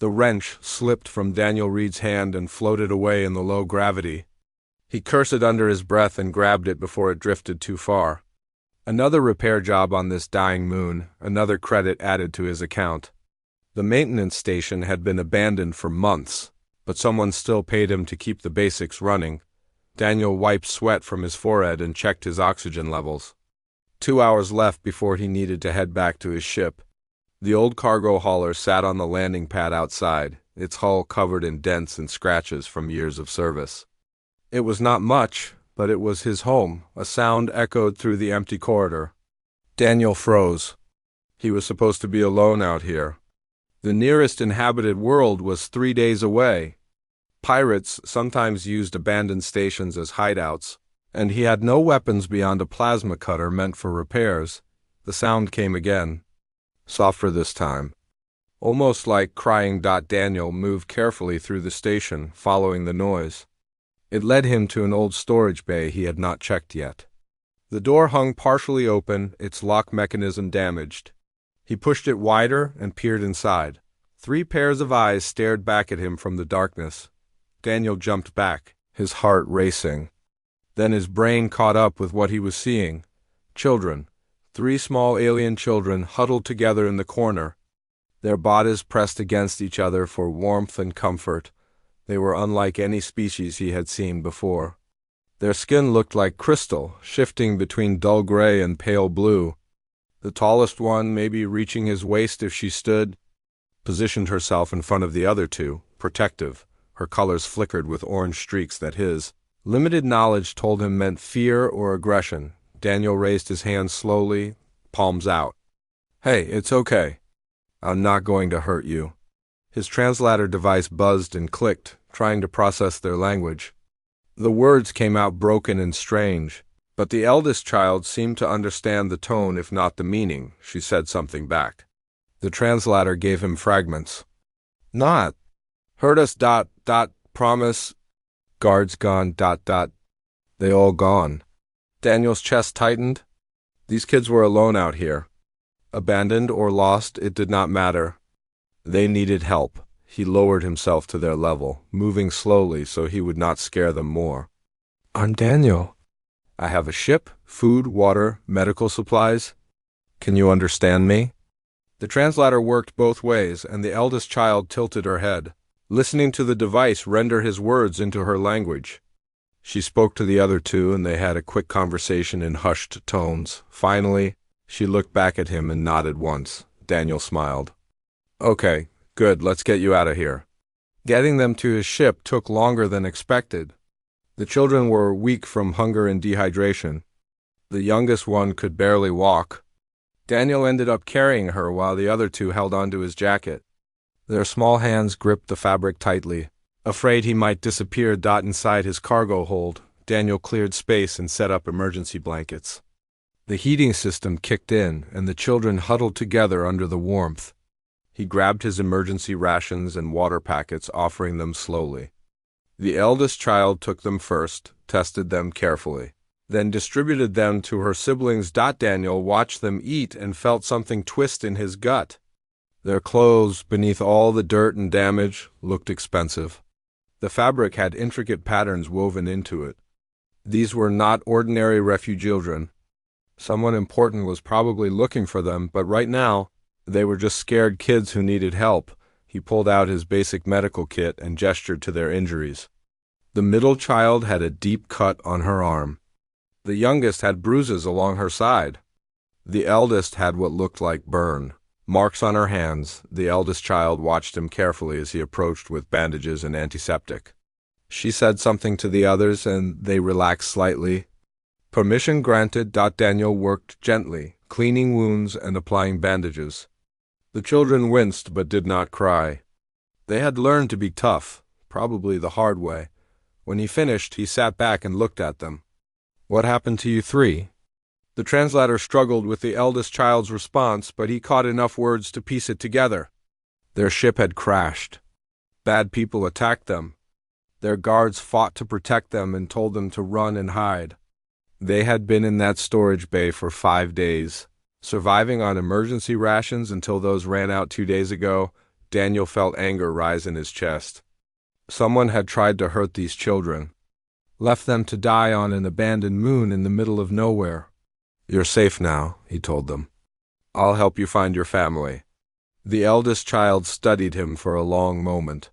The wrench slipped from Daniel Reed's hand and floated away in the low gravity. He cursed under his breath and grabbed it before it drifted too far. Another repair job on this dying moon, another credit added to his account. The maintenance station had been abandoned for months, but someone still paid him to keep the basics running. Daniel wiped sweat from his forehead and checked his oxygen levels. 2 hours left before he needed to head back to his ship. The old cargo hauler sat on the landing pad outside, its hull covered in dents and scratches from years of service. It was not much, but it was his home. A sound echoed through the empty corridor. Daniel froze. He was supposed to be alone out here. The nearest inhabited world was 3 days away. Pirates sometimes used abandoned stations as hideouts, and he had no weapons beyond a plasma cutter meant for repairs. The sound came again. Softer this time. Almost like crying. Daniel moved carefully through the station, following the noise. It led him to an old storage bay he had not checked yet. The door hung partially open, its lock mechanism damaged. He pushed it wider and peered inside. 3 pairs of eyes stared back at him from the darkness. Daniel jumped back, his heart racing. Then his brain caught up with what he was seeing. Children. 3 small alien children huddled together in the corner, their bodies pressed against each other for warmth and comfort. They were unlike any species he had seen before. Their skin looked like crystal, shifting between dull gray and pale blue. The tallest one, maybe reaching his waist if she stood, positioned herself in front of the other 2, protective. Her colors flickered with orange streaks that his limited knowledge told him meant fear or aggression. Daniel raised his hands slowly, palms out. "Hey, it's okay. I'm not going to hurt you." His translator device buzzed and clicked, trying to process their language. The words came out broken and strange, but the eldest child seemed to understand the tone if not the meaning. She said something back. The translator gave him fragments. "Not. Hurt us. Promise. Guards gone. They all gone." Daniel's chest tightened. These kids were alone out here. Abandoned or lost, it did not matter. They needed help. He lowered himself to their level, moving slowly so he would not scare them more. "I'm Daniel. I have a ship, food, water, medical supplies. Can you understand me?" The translator worked both ways, and the eldest child tilted her head, listening to the device render his words into her language. She spoke to the other 2, and they had a quick conversation in hushed tones. Finally, she looked back at him and nodded once. Daniel smiled. "Okay, good, let's get you out of here." Getting them to his ship took longer than expected. The children were weak from hunger and dehydration. The youngest one could barely walk. Daniel ended up carrying her while the other 2 held onto his jacket. Their small hands gripped the fabric tightly. Afraid he might disappear inside his cargo hold, Daniel cleared space and set up emergency blankets. The heating system kicked in, and the children huddled together under the warmth. He grabbed his emergency rations and water packets, offering them slowly. The eldest child took them first, tested them carefully, then distributed them to her siblings. Daniel watched them eat and felt something twist in his gut. Their clothes, beneath all the dirt and damage, looked expensive. The fabric had intricate patterns woven into it. These were not ordinary refugee children. Someone important was probably looking for them, but right now, they were just scared kids who needed help. He pulled out his basic medical kit and gestured to their injuries. The middle child had a deep cut on her arm. The youngest had bruises along her side. The eldest had what looked like burn marks on her hands. The eldest child watched him carefully as he approached with bandages and antiseptic. She said something to the others, and they relaxed slightly. Permission granted. Daniel worked gently, cleaning wounds and applying bandages. The children winced but did not cry. They had learned to be tough, probably the hard way. When he finished, he sat back and looked at them. "What happened to you 3? The translator struggled with the eldest child's response, but he caught enough words to piece it together. Their ship had crashed. Bad people attacked them. Their guards fought to protect them and told them to run and hide. They had been in that storage bay for 5 days, surviving on emergency rations until those ran out 2 days ago. Daniel felt anger rise in his chest. Someone had tried to hurt these children, left them to die on an abandoned moon in the middle of nowhere. "You're safe now," he told them. "I'll help you find your family." The eldest child studied him for a long moment.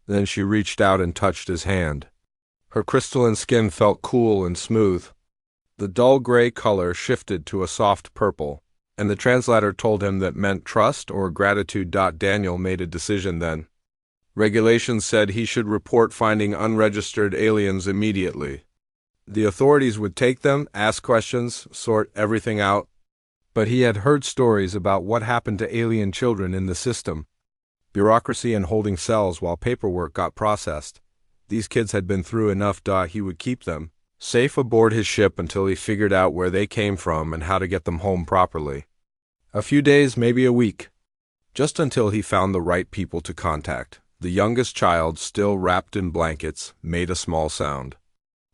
Then she reached out and touched his hand. Her crystalline skin felt cool and smooth. The dull gray color shifted to a soft purple, and the translator told him that meant trust or gratitude. Daniel made a decision then. Regulations said he should report finding unregistered aliens immediately. The authorities would take them, ask questions, sort everything out. But he had heard stories about what happened to alien children in the system. Bureaucracy and holding cells while paperwork got processed. These kids had been through enough. He would keep them safe aboard his ship until he figured out where they came from and how to get them home properly. A few days, maybe a week. Just until he found the right people to contact. The youngest child, still wrapped in blankets, made a small sound.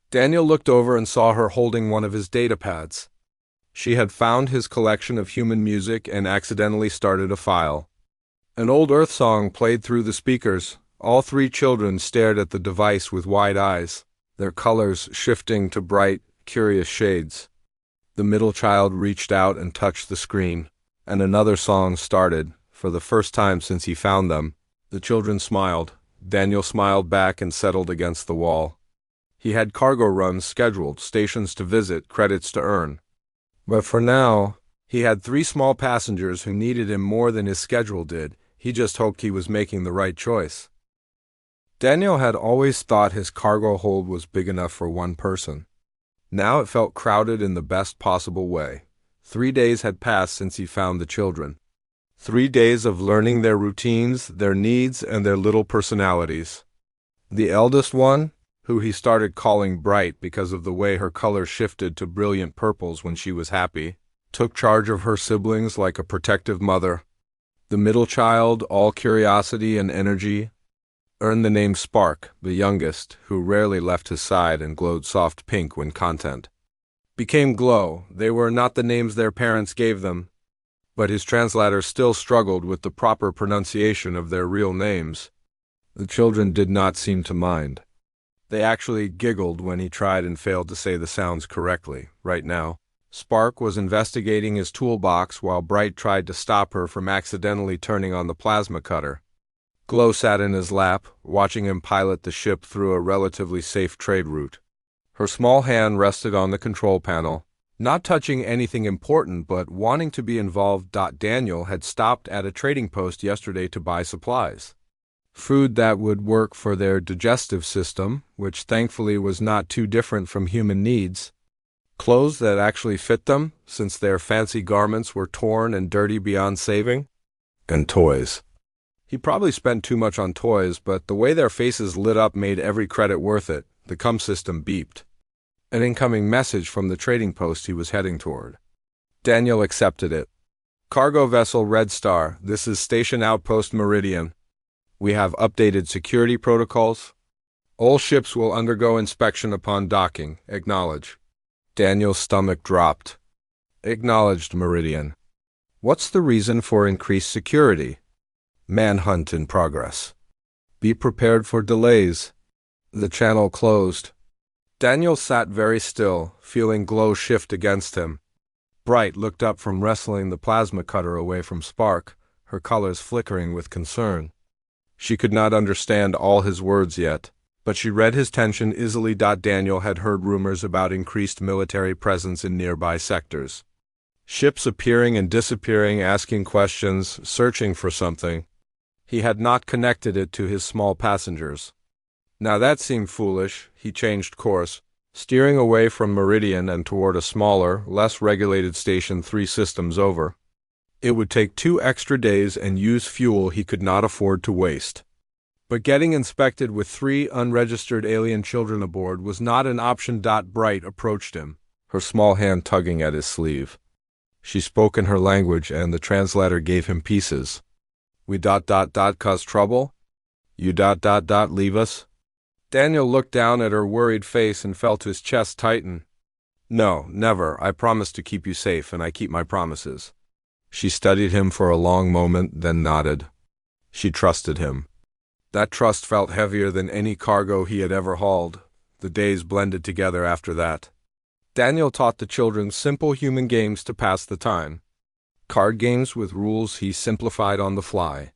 Daniel looked over and saw her holding one of his data pads. She had found his collection of human music and accidentally started a file. An old Earth song played through the speakers. All three children stared at the device with wide eyes, their colors shifting to bright, curious shades. The middle child reached out and touched the screen, and another song started, for the first time since he found them. The children smiled. Daniel smiled back and settled against the wall. He had cargo runs scheduled, stations to visit, credits to earn. But for now, he had 3 small passengers who needed him more than his schedule did. He just hoped he was making the right choice. Daniel had always thought his cargo hold was big enough for one person. Now it felt crowded in the best possible way. 3 days had passed since he found the children. 3 days of learning their routines, their needs, and their little personalities. The eldest one, who he started calling Bright because of the way her color shifted to brilliant purples when she was happy, took charge of her siblings like a protective mother. The middle child, all curiosity and energy, earned the name Spark. The youngest, who rarely left his side and glowed soft pink when content, became Glow. They were not the names their parents gave them, but his translator still struggled with the proper pronunciation of their real names. The children did not seem to mind. They actually giggled when he tried and failed to say the sounds correctly. Right now, Spark was investigating his toolbox while Bright tried to stop her from accidentally turning on the plasma cutter. Glow sat in his lap, watching him pilot the ship through a relatively safe trade route. Her small hand rested on the control panel, not touching anything important but wanting to be involved. Daniel had stopped at a trading post yesterday to buy supplies. Food that would work for their digestive system, which thankfully was not too different from human needs. Clothes that actually fit them, since their fancy garments were torn and dirty beyond saving. And toys. He probably spent too much on toys, but the way their faces lit up made every credit worth it. The CUM system beeped. An incoming message from the trading post he was heading toward. Daniel accepted it. Cargo vessel Red Star, this is Station Outpost Meridian. We have updated security protocols. All ships will undergo inspection upon docking. Acknowledge. Daniel's stomach dropped. Acknowledged, Meridian. What's the reason for increased security? Manhunt in progress. Be prepared for delays. The channel closed. Daniel sat very still, feeling Glow shift against him. Bright looked up from wrestling the plasma cutter away from Spark, her colors flickering with concern. She could not understand all his words yet, but she read his tension easily. Daniel had heard rumors about increased military presence in nearby sectors. Ships appearing and disappearing, asking questions, searching for something. He had not connected it to his small passengers. Now that seemed foolish. He changed course, steering away from Meridian and toward a smaller, less regulated station 3 systems over. It would take 2 extra days and use fuel he could not afford to waste. But getting inspected with 3 unregistered alien children aboard was not an option. Bright approached him, her small hand tugging at his sleeve. She spoke in her language and the translator gave him pieces. We cause trouble? You leave us? Daniel looked down at her worried face and felt his chest tighten. No, never. I promise to keep you safe, and I keep my promises. She studied him for a long moment, then nodded. She trusted him. That trust felt heavier than any cargo he had ever hauled. The days blended together after that. Daniel taught the children simple human games to pass the time. Card games with rules he simplified on the fly.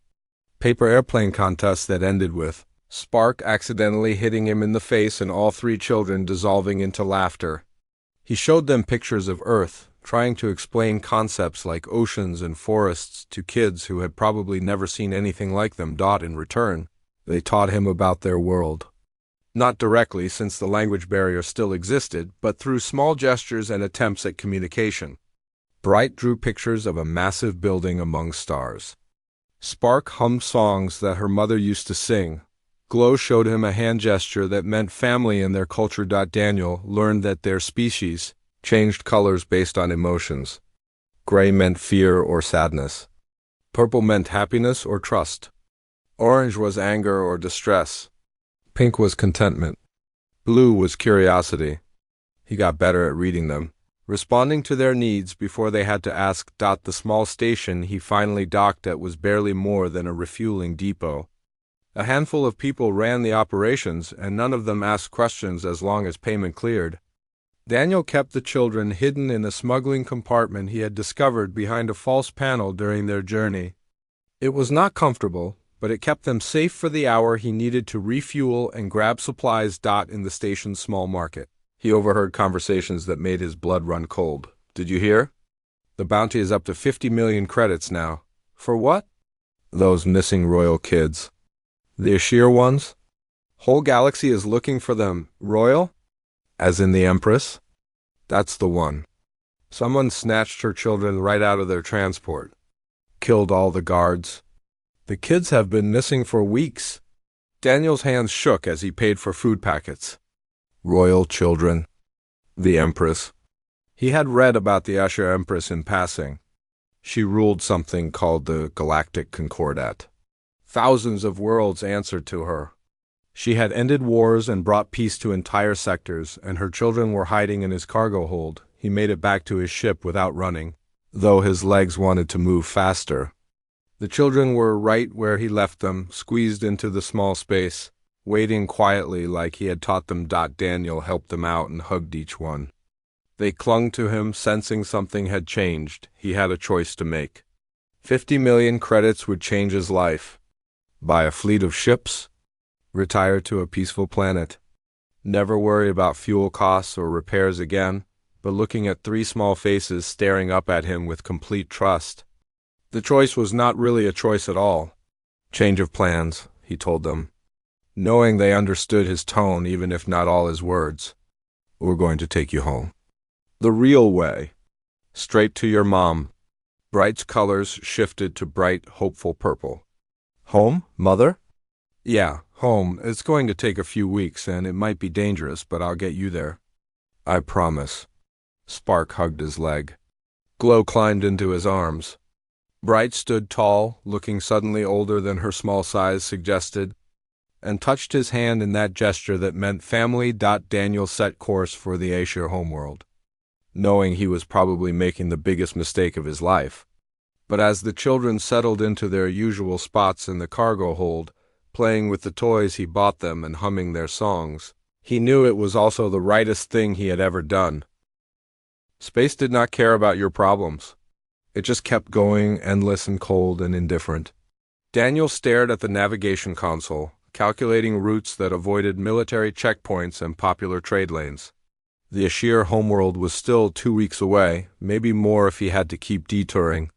Paper airplane contests that ended with Spark accidentally hitting him in the face and all three children dissolving into laughter. He showed them pictures of Earth, trying to explain concepts like oceans and forests to kids who had probably never seen anything like them. In return, they taught him about their world. Not directly, since the language barrier still existed, but through small gestures and attempts at communication. Bright drew pictures of a massive building among stars. Spark hummed songs that her mother used to sing. Glow showed him a hand gesture that meant family in their culture. Daniel learned that their species changed colors based on emotions. Gray meant fear or sadness. Purple meant happiness or trust. Orange was anger or distress. Pink was contentment. Blue was curiosity. He got better at reading them, responding to their needs before they had to ask. The small station he finally docked at was barely more than a refueling depot. A handful of people ran the operations, and none of them asked questions as long as payment cleared. Daniel kept the children hidden in a smuggling compartment he had discovered behind a false panel during their journey. It was not comfortable, but it kept them safe for the hour he needed to refuel and grab supplies. In the station's small market, he overheard conversations that made his blood run cold. Did you hear? The bounty is up to 50 million credits now. For what? Those missing royal kids. The Ashir ones? Whole galaxy is looking for them. Royal? As in the Empress? That's the one. Someone snatched her children right out of their transport. Killed all the guards. The kids have been missing for weeks. Daniel's hands shook as he paid for food packets. Royal children. The Empress. He had read about the Ashir Empress in passing. She ruled something called the Galactic Concordat. Thousands of worlds answered to her. She had ended wars and brought peace to entire sectors, and her children were hiding in his cargo hold. He made it back to his ship without running, though his legs wanted to move faster. The children were right where he left them, squeezed into the small space, waiting quietly like he had taught them. Daniel helped them out and hugged each one. They clung to him, sensing something had changed. He had a choice to make. 50 million credits would change his life. Buy a fleet of ships, retire to a peaceful planet, never worry about fuel costs or repairs again, but looking at three small faces staring up at him with complete trust. The choice was not really a choice at all. Change of plans, he told them, knowing they understood his tone even if not all his words. We're going to take you home. The real way. Straight to your mom. Bright's colors shifted to bright, hopeful purple. Home, Mother? Yeah, home. It's going to take a few weeks, and it might be dangerous, but I'll get you there. I promise. Spark hugged his leg. Glow climbed into his arms. Bright stood tall, looking suddenly older than her small size suggested, and touched his hand in that gesture that meant family. Daniel set course for the Ashir homeworld, knowing he was probably making the biggest mistake of his life. But as the children settled into their usual spots in the cargo hold, playing with the toys he bought them and humming their songs, he knew it was also the rightest thing he had ever done. Space did not care about your problems. It just kept going, endless and cold and indifferent. Daniel stared at the navigation console, calculating routes that avoided military checkpoints and popular trade lanes. The Ashir homeworld was still 2 weeks away, maybe more if he had to keep detouring.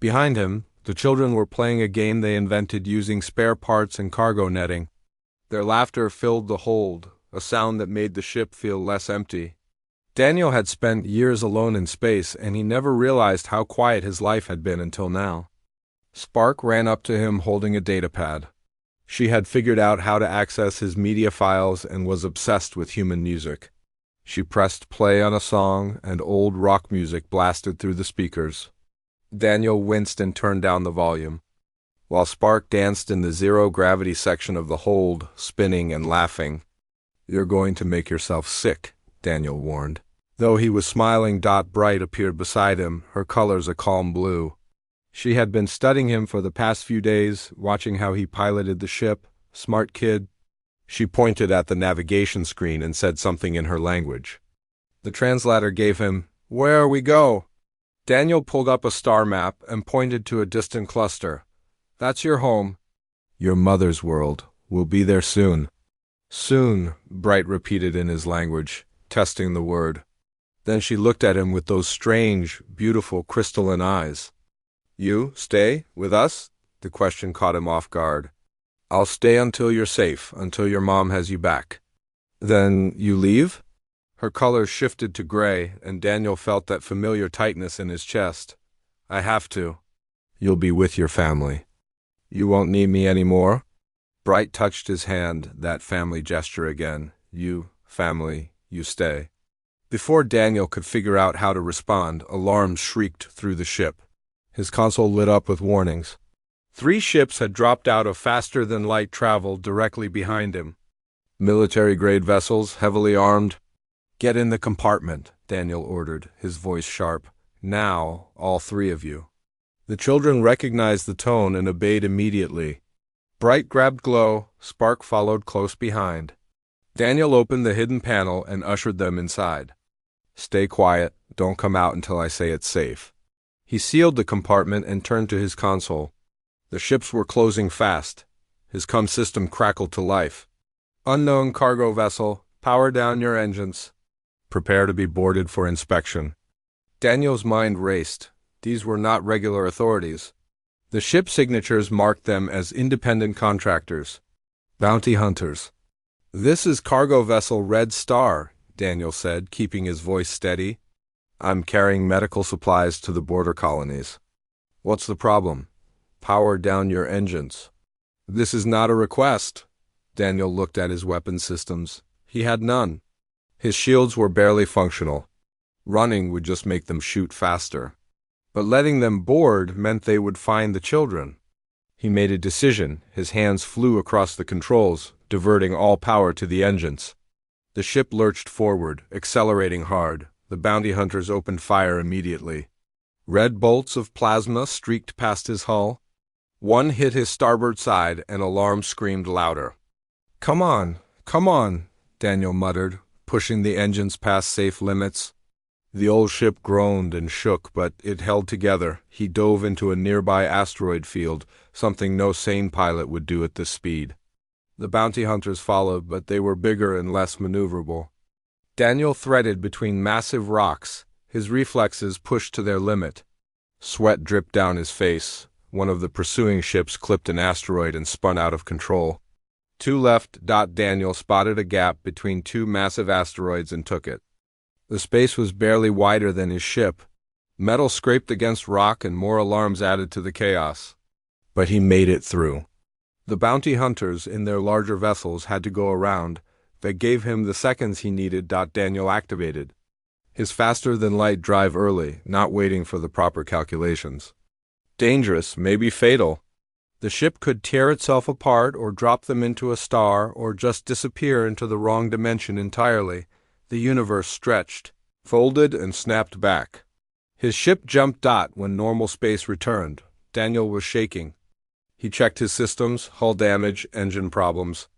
Behind him, the children were playing a game they invented using spare parts and cargo netting. Their laughter filled the hold, a sound that made the ship feel less empty. Daniel had spent years alone in space, and he never realized how quiet his life had been until now. Spark ran up to him holding a datapad. She had figured out how to access his media files and was obsessed with human music. She pressed play on a song, and old rock music blasted through the speakers. Daniel winced and turned down the volume, while Spark danced in the zero-gravity section of the hold, spinning and laughing. You're going to make yourself sick, Daniel warned. Though he was smiling, Bright appeared beside him, her colors a calm blue. She had been studying him for the past few days, watching how he piloted the ship. Smart kid. She pointed at the navigation screen and said something in her language. The translator gave him, "Where we go?" Daniel pulled up a star map and pointed to a distant cluster. "That's your home." "Your mother's world. We'll be there soon." "Soon," Bright repeated in his language, testing the word. Then she looked at him with those strange, beautiful crystalline eyes. "You stay with us?" The question caught him off guard. "I'll stay until you're safe, until your mom has you back." "Then you leave?" Her color shifted to gray, and Daniel felt that familiar tightness in his chest. "I have to." "You'll be with your family." "You won't need me anymore?" Bright touched his hand, that family gesture again. "You, family, you stay." Before Daniel could figure out how to respond, alarms shrieked through the ship. His console lit up with warnings. 3 ships had dropped out of faster-than-light travel directly behind him. Military-grade vessels, heavily armed. "Get in the compartment," Daniel ordered, his voice sharp. "Now, all 3 of you." The children recognized the tone and obeyed immediately. Bright grabbed Glow, Spark followed close behind. Daniel opened the hidden panel and ushered them inside. "Stay quiet, don't come out until I say it's safe." He sealed the compartment and turned to his console. The ships were closing fast. His comm system crackled to life. "Unknown cargo vessel, power down your engines. Prepare to be boarded for inspection." Daniel's mind raced. These were not regular authorities. The ship signatures marked them as independent contractors. Bounty hunters. "This is cargo vessel Red Star," Daniel said, keeping his voice steady. "I'm carrying medical supplies to the border colonies." "What's the problem?" "Power down your engines." "This is not a request." Daniel looked at his weapon systems. He had none. His shields were barely functional. Running would just make them shoot faster. But letting them board meant they would find the children. He made a decision. His hands flew across the controls, diverting all power to the engines. The ship lurched forward, accelerating hard. The bounty hunters opened fire immediately. Red bolts of plasma streaked past his hull. One hit his starboard side, and alarm screamed louder. Come on," Daniel muttered, pushing the engines past safe limits. The old ship groaned and shook, but it held together. He dove into a nearby asteroid field, something no sane pilot would do at this speed. The bounty hunters followed, but they were bigger and less maneuverable. Daniel threaded between massive rocks, his reflexes pushed to their limit. Sweat dripped down his face. One of the pursuing ships clipped an asteroid and spun out of control. 2 left. Daniel spotted a gap between 2 massive asteroids and took it. The space was barely wider than his ship. Metal scraped against rock and more alarms added to the chaos. But he made it through. The bounty hunters in their larger vessels had to go around. That gave him the seconds he needed. Daniel activated his faster-than-light drive early, not waiting for the proper calculations. Dangerous, maybe fatal. The ship could tear itself apart or drop them into a star or just disappear into the wrong dimension entirely. The universe stretched, folded, and snapped back. His ship jumped. When normal space returned. Daniel was shaking. He checked his systems, hull damage, engine problems.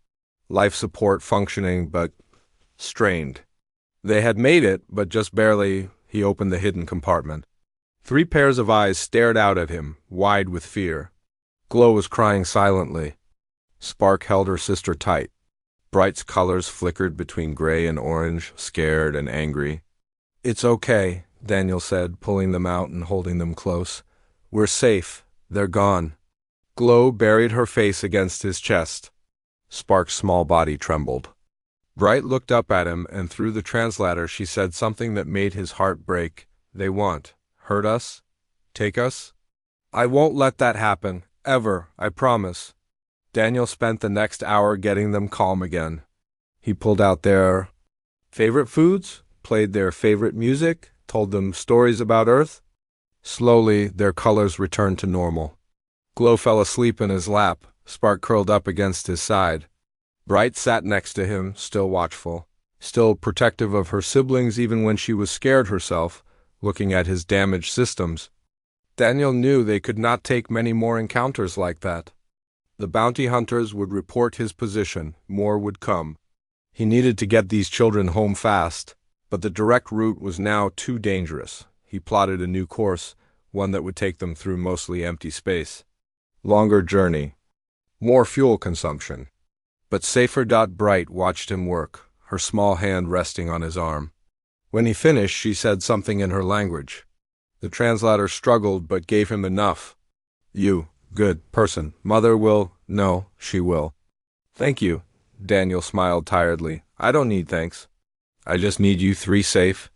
Life support functioning, but strained. They had made it, but just barely. He opened the hidden compartment. 3 pairs of eyes stared out at him, wide with fear. Glow was crying silently. Spark held her sister tight. Bright's colors flickered between gray and orange, scared and angry. "It's okay," Daniel said, pulling them out and holding them close. "We're safe. They're gone." Glow buried her face against his chest. Spark's small body trembled. Bright looked up at him, and through the translator she said something that made his heart break. "They want. Hurt us? Take us? I won't let that happen. Ever. I promise." Daniel spent the next hour getting them calm again. He pulled out their favorite foods, played their favorite music, told them stories about Earth. Slowly, their colors returned to normal. Glow fell asleep in his lap. Spark curled up against his side. Bright sat next to him, still watchful, still protective of her siblings even when she was scared herself, looking at his damaged systems. Daniel knew they could not take many more encounters like that. The bounty hunters would report his position, more would come. He needed to get these children home fast, but the direct route was now too dangerous. He plotted a new course, one that would take them through mostly empty space. Longer journey. More fuel consumption. But safer. Bright watched him work, her small hand resting on his arm. When he finished, she said something in her language. The translator struggled but gave him enough. You, good person. Mother will, no, she will. Thank you, Daniel smiled tiredly. I don't need thanks. I just need you three safe.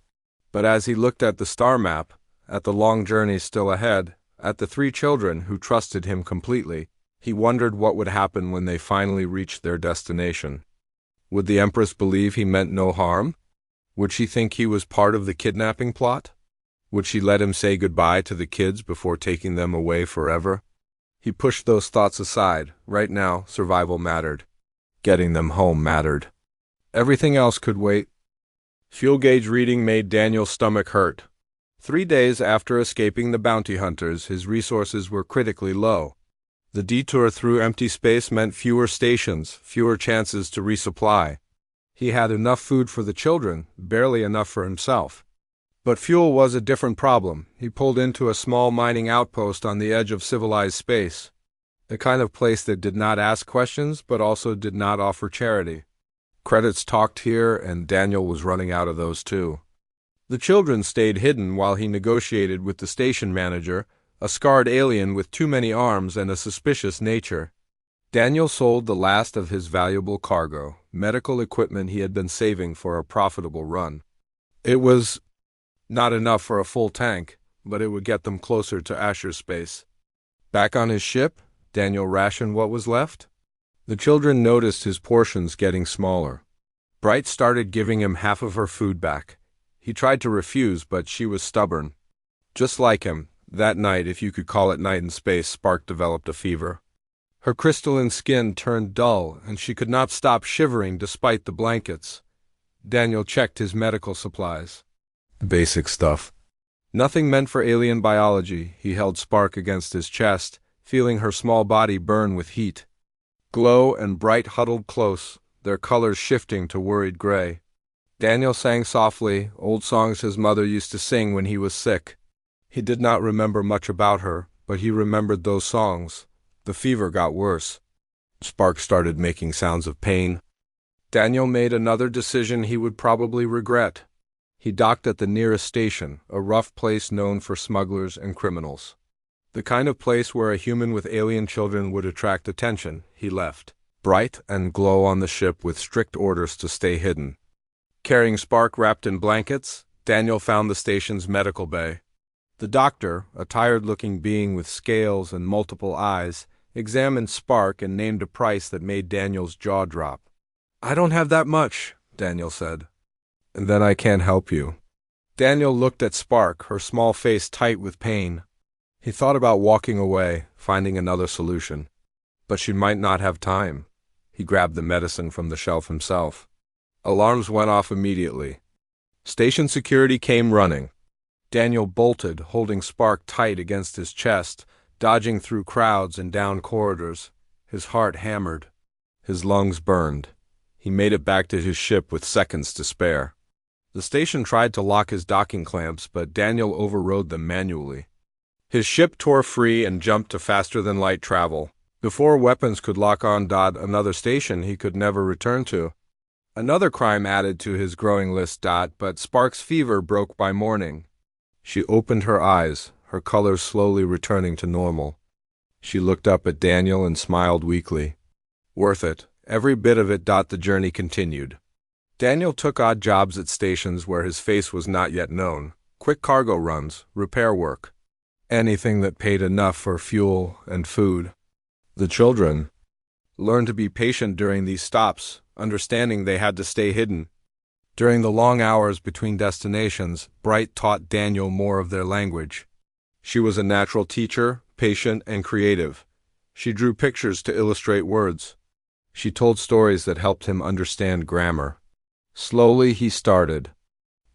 But as he looked at the star map, at the long journey still ahead, at the three children who trusted him completely, he wondered what would happen when they finally reached their destination. Would the Empress believe he meant no harm? Would she think he was part of the kidnapping plot? Would she let him say goodbye to the kids before taking them away forever? He pushed those thoughts aside. Right now, survival mattered. Getting them home mattered. Everything else could wait. Fuel gauge reading made Daniel's stomach hurt. 3 days after escaping the bounty hunters, his resources were critically low. The detour through empty space meant fewer stations, fewer chances to resupply. He had enough food for the children, barely enough for himself. But fuel was a different problem. He pulled into a small mining outpost on the edge of civilized space. The kind of place that did not ask questions, but also did not offer charity. Credits talked here, and Daniel was running out of those too. The children stayed hidden while he negotiated with the station manager, a scarred alien with too many arms and a suspicious nature. Daniel sold the last of his valuable cargo, medical equipment he had been saving for a profitable run. It was not enough for a full tank, but it would get them closer to Asher's space. Back on his ship, Daniel rationed what was left. The children noticed his portions getting smaller. Bright started giving him half of her food back. He tried to refuse, but she was stubborn. Just like him, that night, if you could call it night in space, Spark developed a fever. Her crystalline skin turned dull, and she could not stop shivering despite the blankets. Daniel checked his medical supplies. Basic stuff. Nothing meant for alien biology. He held Spark against his chest, feeling her small body burn with heat. Glow and Bright huddled close, their colors shifting to worried gray. Daniel sang softly, old songs his mother used to sing when he was sick. He did not remember much about her, but he remembered those songs. The fever got worse. Spark started making sounds of pain. Daniel made another decision he would probably regret. He docked at the nearest station, a rough place known for smugglers and criminals. The kind of place where a human with alien children would attract attention. He left, Bright and Glow on the ship with strict orders to stay hidden. Carrying Spark wrapped in blankets, Daniel found the station's medical bay. The doctor, a tired-looking being with scales and multiple eyes, examined Spark and named a price that made Daniel's jaw drop. I don't have that much, Daniel said. And then I can't help you. Daniel looked at Spark, her small face tight with pain. He thought about walking away, finding another solution. But she might not have time. He grabbed the medicine from the shelf himself. Alarms went off immediately. Station security came running. Daniel bolted, holding Spark tight against his chest, dodging through crowds and down corridors. His heart hammered. His lungs burned. He made it back to his ship with seconds to spare. The station tried to lock his docking clamps, but Daniel overrode them manually. His ship tore free and jumped to faster-than-light travel. Before weapons could lock on, another station he could never return to. Another crime added to his growing list, but Spark's fever broke by morning. She opened her eyes, her colors slowly returning to normal. She looked up at Daniel and smiled weakly. Worth it. Every bit of it. The journey continued. Daniel took odd jobs at stations where his face was not yet known. Quick cargo runs, repair work. Anything that paid enough for fuel and food. The children learned to be patient during these stops, understanding they had to stay hidden. During the long hours between destinations, Bright taught Daniel more of their language. She was a natural teacher, patient and creative. She drew pictures to illustrate words. She told stories that helped him understand grammar. Slowly he started,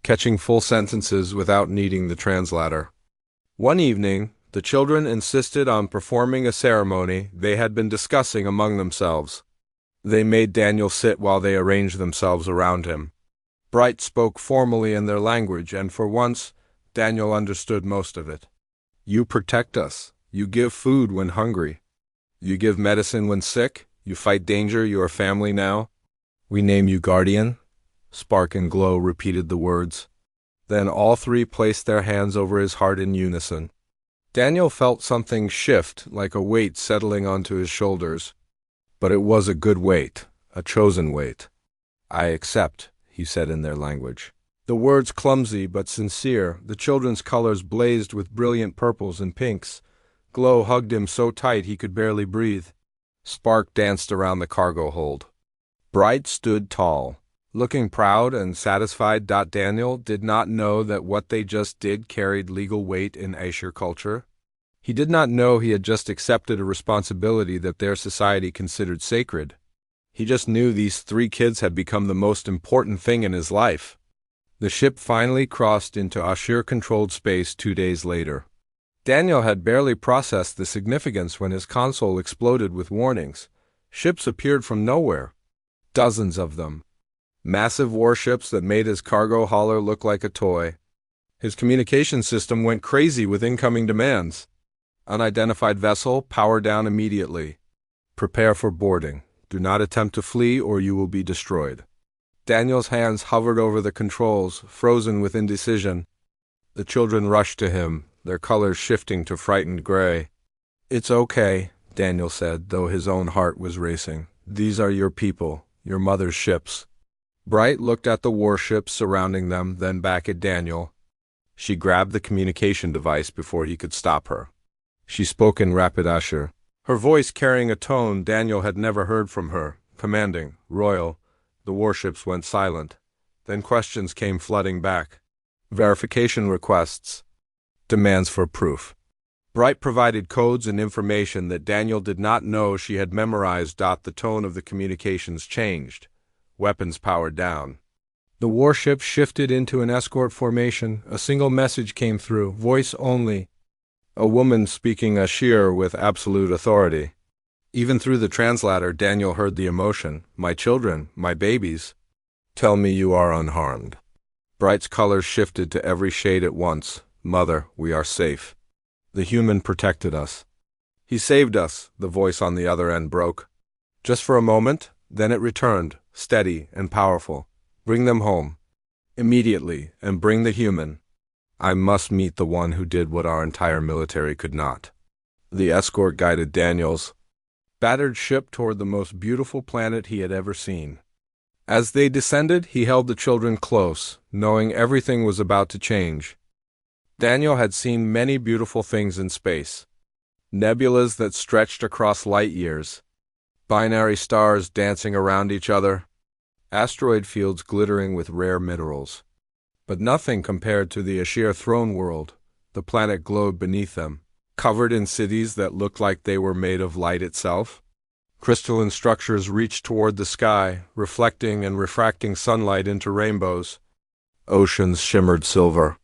catching full sentences without needing the translator. One evening, The children insisted on performing a ceremony they had been discussing among themselves. They made Daniel sit while they arranged themselves around him. Bright spoke formally in their language, and for once, Daniel understood most of it. You protect us. You give food when hungry. You give medicine when sick. You fight danger. You are family now. We name you Guardian. Spark and Glow repeated the words. Then all three placed their hands over his heart in unison. Daniel felt something shift, like a weight settling onto his shoulders. But it was a good weight, a chosen weight. I accept, he said in their language. The words clumsy but sincere, the children's colors blazed with brilliant purples and pinks. Glow hugged him so tight he could barely breathe. Spark danced around the cargo hold. Bright stood tall, looking proud and satisfied. Daniel did not know that what they just did carried legal weight in Aesir culture. He did not know he had just accepted a responsibility that their society considered sacred. He just knew these three kids had become the most important thing in his life. The ship finally crossed into Aesir-controlled space 2 days later. Daniel had barely processed the significance when his console exploded with warnings. Ships appeared from nowhere. Dozens of them. Massive warships that made his cargo hauler look like a toy. His communication system went crazy with incoming demands. Unidentified vessel, power down immediately. Prepare for boarding. Do not attempt to flee or you will be destroyed. Daniel's hands hovered over the controls, frozen with indecision. The children rushed to him, their colors shifting to frightened gray. It's okay, Daniel said, though his own heart was racing. These are your people, your mother's ships. Bright looked at the warships surrounding them, then back at Daniel. She grabbed the communication device before he could stop her. She spoke in rapid Aesir, her voice carrying a tone Daniel had never heard from her, commanding, royal. The warships went silent. Then questions came flooding back. Verification requests. Demands for proof. Bright provided codes and information that Daniel did not know she had memorized. The tone of the communications changed. Weapons powered down. The warship shifted into an escort formation. A single message came through, voice only. A woman speaking Aesir with absolute authority. Even through the translator, Daniel heard the emotion. My children, my babies. Tell me you are unharmed. Bright's colors shifted to every shade at once. Mother, we are safe. The human protected us. He saved us, the voice on the other end broke. Just for a moment, then it returned, steady and powerful. Bring them home. Immediately, and bring the human. I must meet the one who did what our entire military could not. The escort guided Daniel's battered ship toward the most beautiful planet he had ever seen. As they descended, he held the children close, knowing everything was about to change. Daniel had seen many beautiful things in space. Nebulas that stretched across light years. Binary stars dancing around each other. Asteroid fields glittering with rare minerals. But nothing compared to the Aesir throne world. The planet glowed beneath them, covered in cities that looked like they were made of light itself. Crystalline structures reached toward the sky, reflecting and refracting sunlight into rainbows. Oceans shimmered silver.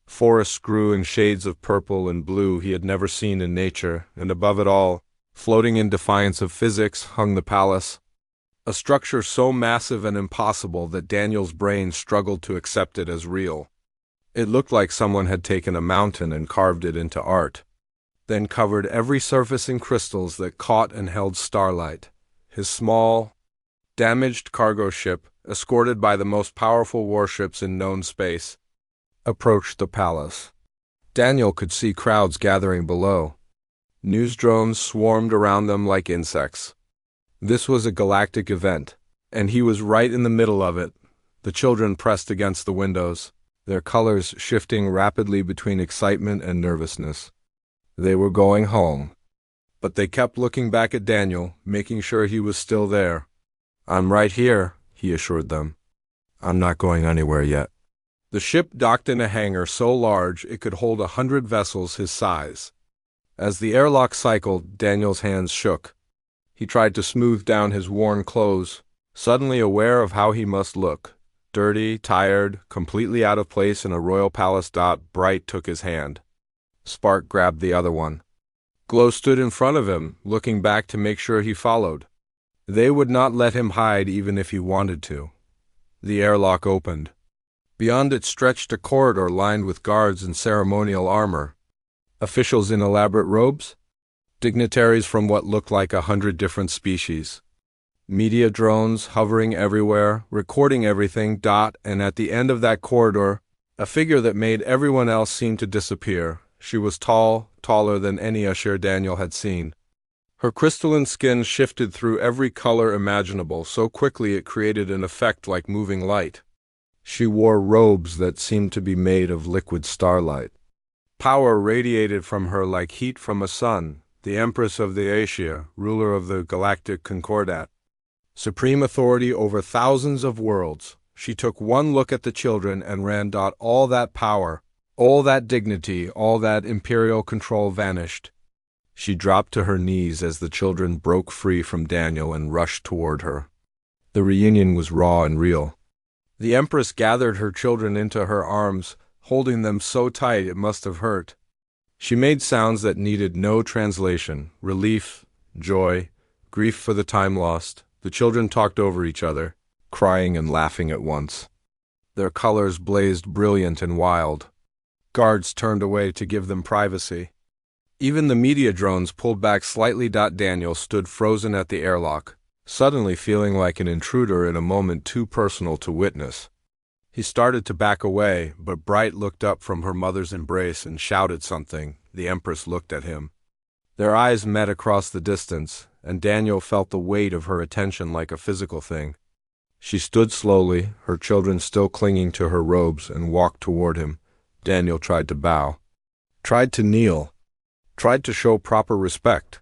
Forests grew in shades of purple and blue he had never seen in nature, and above it all, floating in defiance of physics, hung the palace. A structure so massive and impossible that Daniel's brain struggled to accept it as real. It looked like someone had taken a mountain and carved it into art, then covered every surface in crystals that caught and held starlight. His small, damaged cargo ship, escorted by the most powerful warships in known space, approached the palace. Daniel could see crowds gathering below. News drones swarmed around them like insects. This was a galactic event, and he was right in the middle of it. The children pressed against the windows, their colors shifting rapidly between excitement and nervousness. They were going home. But they kept looking back at Daniel, making sure he was still there. I'm right here, he assured them. I'm not going anywhere yet. The ship docked in a hangar so large it could hold 100 vessels his size. As the airlock cycled, Daniel's hands shook. He tried to smooth down his worn clothes, suddenly aware of how he must look. Dirty, tired, completely out of place in a royal palace. Bright took his hand. Spark grabbed the other one. Glow stood in front of him, looking back to make sure he followed. They would not let him hide even if he wanted to. The airlock opened. Beyond it stretched a corridor lined with guards in ceremonial armor. Officials in elaborate robes? Dignitaries from what looked like 100 different species. Media drones hovering everywhere, recording everything, and at the end of that corridor, a figure that made everyone else seem to disappear. She was tall, taller than any usher Daniel had seen. Her crystalline skin shifted through every color imaginable so quickly it created an effect like moving light. She wore robes that seemed to be made of liquid starlight. Power radiated from her like heat from a sun, the Empress of the Asia, ruler of the Galactic Concordat. Supreme authority over thousands of worlds. She took one look at the children and ran. All that power, all that dignity, all that imperial control vanished. She dropped to her knees as the children broke free from Daniel and rushed toward her. The reunion was raw and real. The Empress gathered her children into her arms, holding them so tight it must have hurt. She made sounds that needed no translation: relief, joy, grief for the time lost. The children talked over each other, crying and laughing at once. Their colors blazed brilliant and wild. Guards turned away to give them privacy. Even the media drones pulled back slightly. Daniel stood frozen at the airlock, suddenly feeling like an intruder in a moment too personal to witness. He started to back away, but Bright looked up from her mother's embrace and shouted something. The Empress looked at him. Their eyes met across the distance, and Daniel felt the weight of her attention like a physical thing. She stood slowly, her children still clinging to her robes, and walked toward him. Daniel tried to bow, tried to kneel, tried to show proper respect.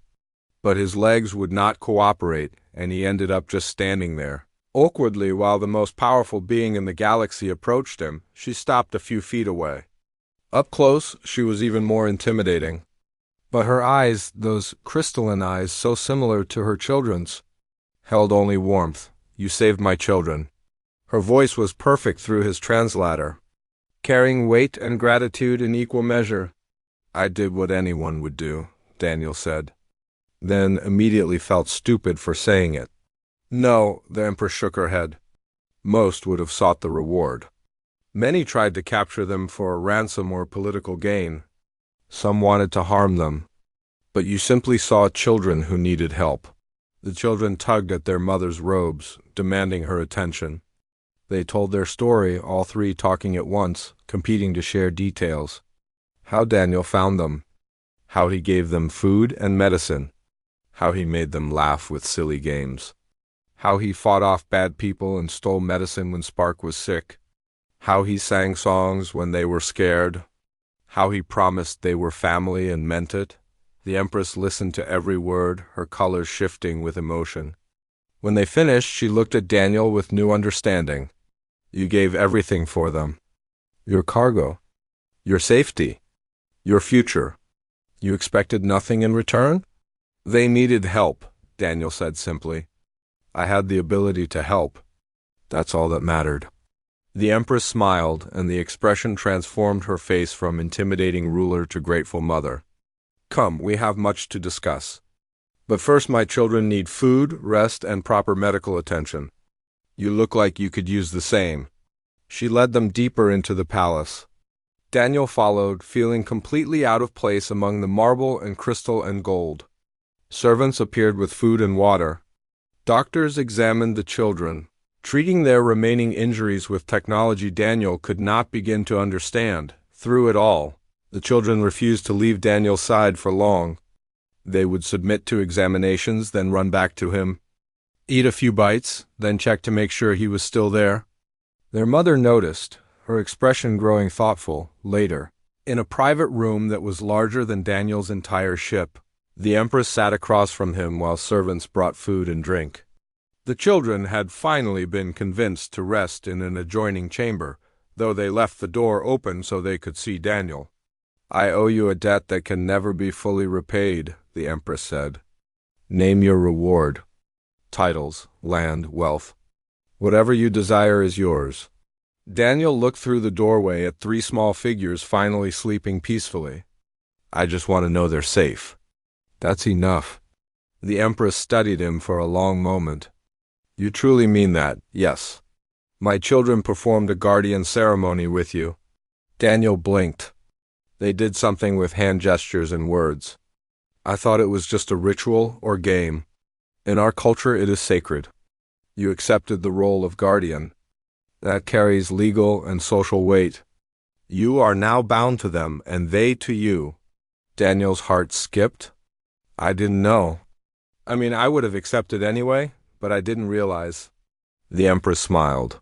But his legs would not cooperate, and he ended up just standing there. Awkwardly, while the most powerful being in the galaxy approached him, she stopped a few feet away. Up close, she was even more intimidating. But her eyes, those crystalline eyes so similar to her children's, held only warmth. "You saved my children." Her voice was perfect through his translator, carrying weight and gratitude in equal measure. "I did what anyone would do," Daniel said, then immediately felt stupid for saying it. "No," the Empress shook her head. "Most would have sought the reward. Many tried to capture them for a ransom or political gain. Some wanted to harm them. But you simply saw children who needed help." The children tugged at their mother's robes, demanding her attention. They told their story, all three talking at once, competing to share details. How Daniel found them. How he gave them food and medicine. How he made them laugh with silly games. How he fought off bad people and stole medicine when Spark was sick. How he sang songs when they were scared. How he promised they were family and meant it. The Empress listened to every word, her colors shifting with emotion. When they finished, she looked at Daniel with new understanding. "You gave everything for them. Your cargo. Your safety. Your future. You expected nothing in return?" "They needed help," Daniel said simply. "I had the ability to help. That's all that mattered." The Empress smiled, and the expression transformed her face from intimidating ruler to grateful mother. "Come, we have much to discuss. But first, my children need food, rest, and proper medical attention. You look like you could use the same." She led them deeper into the palace. Daniel followed, feeling completely out of place among the marble and crystal and gold. Servants appeared with food and water. Doctors examined the children, treating their remaining injuries with technology Daniel could not begin to understand. Through it all, the children refused to leave Daniel's side for long. They would submit to examinations, then run back to him, eat a few bites, then check to make sure he was still there. Their mother noticed, her expression growing thoughtful, later. In a private room that was larger than Daniel's entire ship, the Empress sat across from him while servants brought food and drink. The children had finally been convinced to rest in an adjoining chamber, though they left the door open so they could see Daniel. "I owe you a debt that can never be fully repaid," the Empress said. "Name your reward. Titles, land, wealth. Whatever you desire is yours." Daniel looked through the doorway at three small figures finally sleeping peacefully. I just want to know they're safe. That's enough. The Empress studied him for a long moment. You truly mean that, yes. My children performed a guardian ceremony with you. Daniel blinked. They did something with hand gestures and words. I thought it was just a ritual or game. In our culture, it is sacred. You accepted the role of guardian. That carries legal and social weight. You are now bound to them, and they to you. Daniel's heart skipped. I didn't know. I mean, I would have accepted anyway, but I didn't realize. The Empress smiled.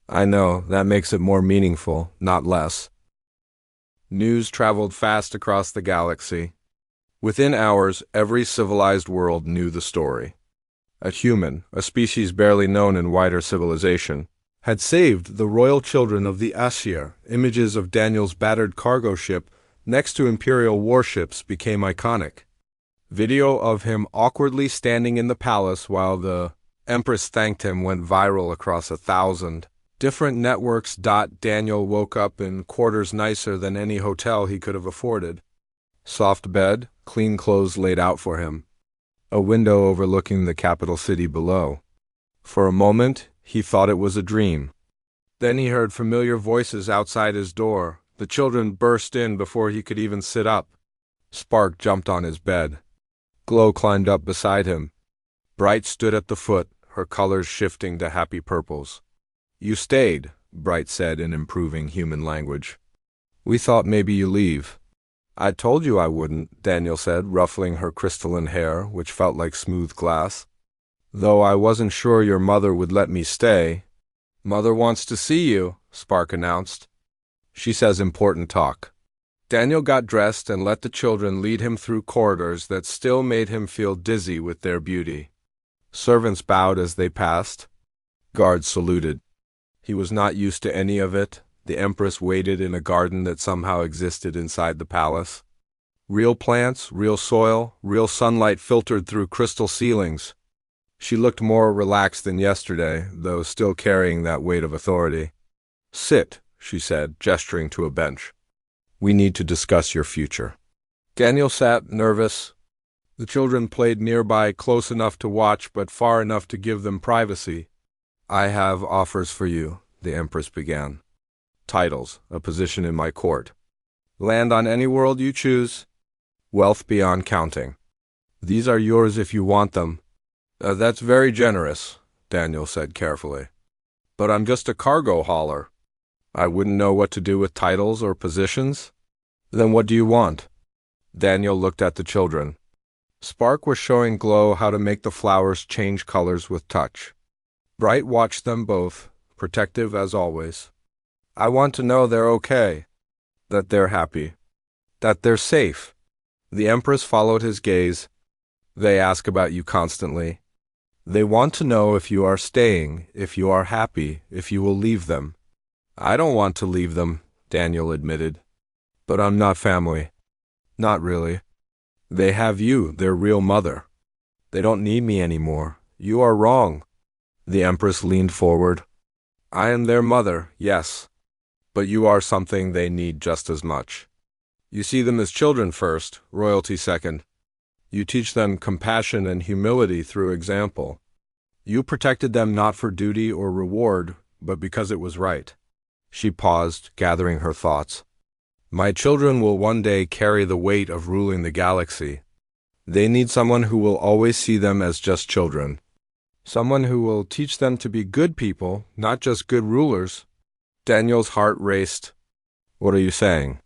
I know, that makes it more meaningful, not less. News traveled fast across the galaxy. Within hours, every civilized world knew the story. A human, a species barely known in wider civilization, had saved the royal children of the Aesir. Images of Daniel's battered cargo ship next to Imperial warships became iconic. Video of him awkwardly standing in the palace while the Empress thanked him went viral across 1,000 different networks. Daniel woke up in quarters nicer than any hotel he could have afforded. Soft bed, clean clothes laid out for him. A window overlooking the capital city below. For a moment, he thought it was a dream. Then he heard familiar voices outside his door. The children burst in before he could even sit up. Spark jumped on his bed. Glow climbed up beside him. Bright stood at the foot, her colors shifting to happy purples. You stayed, Bright said in improving human language. We thought maybe you leave. I told you I wouldn't, Daniel said, ruffling her crystalline hair, which felt like smooth glass. Though I wasn't sure your mother would let me stay. Mother wants to see you, Spark announced. She says important talk. Daniel got dressed and let the children lead him through corridors that still made him feel dizzy with their beauty. Servants bowed as they passed. Guards saluted. He was not used to any of it. The Empress waited in a garden that somehow existed inside the palace. Real plants, real soil, real sunlight filtered through crystal ceilings. She looked more relaxed than yesterday, though still carrying that weight of authority. Sit, she said, gesturing to a bench. We need to discuss your future. Daniel sat, nervous. The children played nearby, close enough to watch but far enough to give them privacy. I have offers for you, the Empress began. Titles, a position in my court. Land on any world you choose. Wealth beyond counting. These are yours if you want them. That's very generous, Daniel said carefully. But I'm just a cargo hauler. I wouldn't know what to do with titles or positions. Then what do you want? Daniel looked at the children. Spark was showing Glow how to make the flowers change colors with touch. Bright watched them both, protective as always. I want to know they're okay, that they're happy, that they're safe. The Empress followed his gaze. They ask about you constantly. They want to know if you are staying, if you are happy, if you will leave them. I don't want to leave them, Daniel admitted. But I'm not family. Not really. They have you, their real mother. They don't need me anymore. You are wrong. The Empress leaned forward. I am their mother, yes. But you are something they need just as much. You see them as children first, royalty second. You teach them compassion and humility through example. You protected them not for duty or reward, but because it was right. She paused, gathering her thoughts. My children will one day carry the weight of ruling the galaxy. They need someone who will always see them as just children. Someone who will teach them to be good people, not just good rulers. Daniel's heart raced. What are you saying?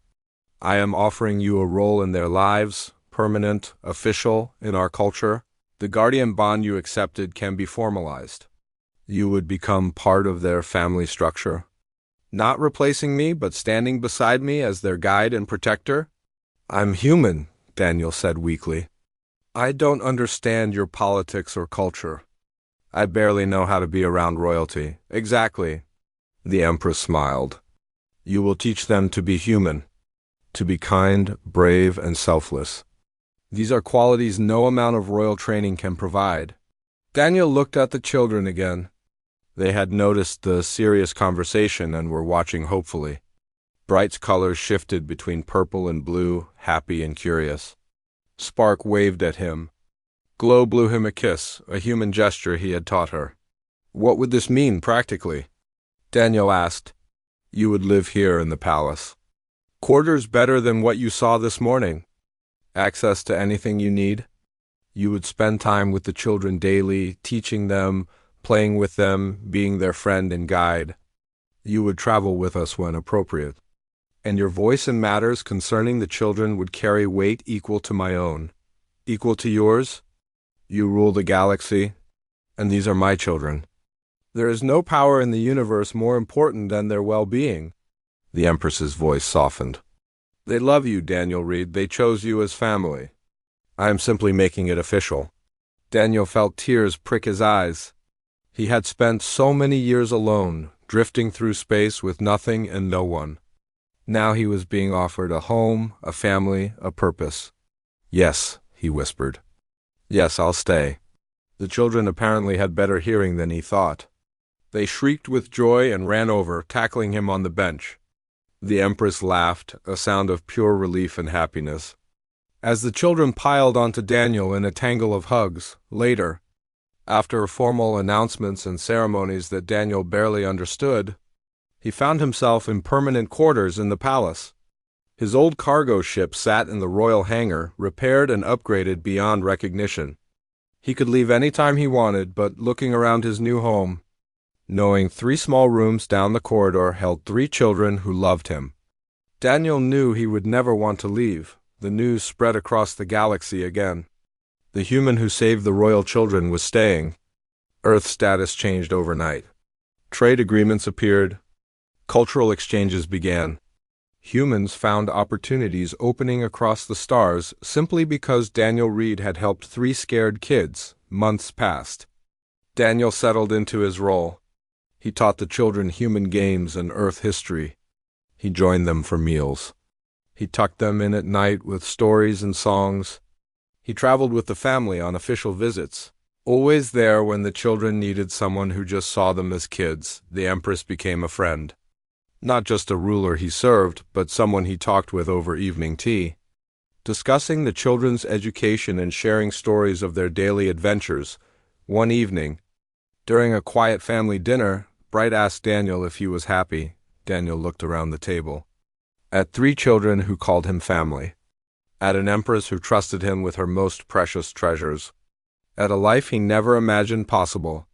I am offering you a role in their lives, permanent, official, in our culture. The guardian bond you accepted can be formalized. You would become part of their family structure. Not replacing me, but standing beside me as their guide and protector? I'm human, Daniel said weakly. I don't understand your politics or culture. I barely know how to be around royalty. Exactly. The Empress smiled. You will teach them to be human, to be kind, brave, and selfless. These are qualities no amount of royal training can provide. Daniel looked at the children again. They had noticed the serious conversation and were watching hopefully. Bright's colors shifted between purple and blue, happy and curious. Spark waved at him. Glow blew him a kiss, a human gesture he had taught her. What would this mean practically? Daniel asked. You would live here in the palace. Quarters better than what you saw this morning. Access to anything you need. You would spend time with the children daily, teaching them, playing with them, being their friend and guide. You would travel with us when appropriate. And your voice in matters concerning the children would carry weight equal to my own. Equal to yours? You rule the galaxy, and these are my children. There is no power in the universe more important than their well-being. The Empress's voice softened. They love you, Daniel Reed. They chose you as family. I am simply making it official. Daniel felt tears prick his eyes. He had spent so many years alone, drifting through space with nothing and no one. Now he was being offered a home, a family, a purpose. Yes, he whispered. Yes, I'll stay. The children apparently had better hearing than he thought. They shrieked with joy and ran over, tackling him on the bench. The Empress laughed, a sound of pure relief and happiness. As the children piled onto Daniel in a tangle of hugs, later, after formal announcements and ceremonies that Daniel barely understood, he found himself in permanent quarters in the palace. His old cargo ship sat in the royal hangar, repaired and upgraded beyond recognition. He could leave any time he wanted, but looking around his new home, knowing 3 small rooms down the corridor held 3 children who loved him, Daniel knew he would never want to leave. The news spread across the galaxy again. The human who saved the royal children was staying. Earth's status changed overnight. Trade agreements appeared. Cultural exchanges began. Humans found opportunities opening across the stars simply because Daniel Reed had helped 3 scared kids. Months passed. Daniel settled into his role. He taught the children human games and Earth history. He joined them for meals. He tucked them in at night with stories and songs. He traveled with the family on official visits. Always there when the children needed someone who just saw them as kids, the Empress became a friend. Not just a ruler he served, but someone he talked with over evening tea. Discussing the children's education and sharing stories of their daily adventures. One evening, during a quiet family dinner, Bright asked Daniel if he was happy. Daniel looked around the table. At 3 children who called him family. At an Empress who trusted him with her most precious treasures. At a life he never imagined possible.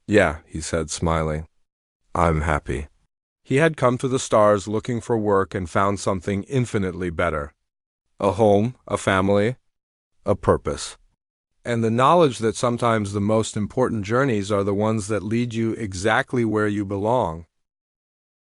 Yeah, he said, smiling. I'm happy. He had come to the stars looking for work and found something infinitely better. A home, a family, a purpose. And the knowledge that sometimes the most important journeys are the ones that lead you exactly where you belong.